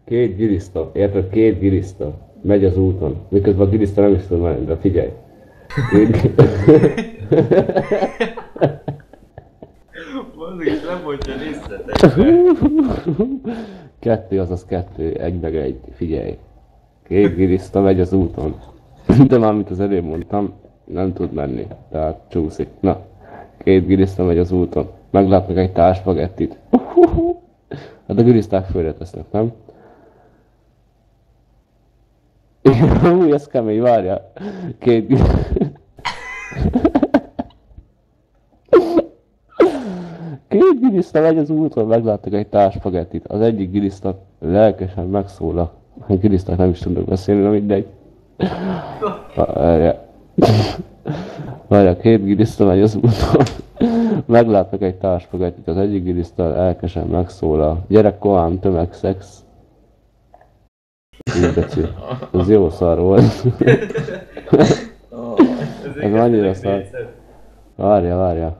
Két giliszta, érted? Két giliszta megy az úton, miközben a giliszta nem is tud menni, de figyelj. Két... Bazzik, és nem mondja részletekbe. Kettő, azaz kettő, egy meg egy, figyelj. Két giliszta megy az úton. De már, mint az előbb mondtam, nem tud menni, tehát csúszik. Na, két giliszta megy az úton. Meglátnak egy társ spagettit. Hát a giliszták fölre tesznek, nem? Új, ez kemény, várjál. Két... Két giliszta megy az úton, megláttak egy társ spagettit. Az egyik giliszta lelkesen megszólal. A giliszták nem is tudnak beszélni, de mindegy. Várjál. Várjál, két giliszta megy az úton. Meglátnak egy társ spagettit. Az egyik giliszta lelkesen megszólal. Gyerek, kohán, tömegszex. Így beci. Ez jó szar volt. Ez annyira szar. Várja, várja.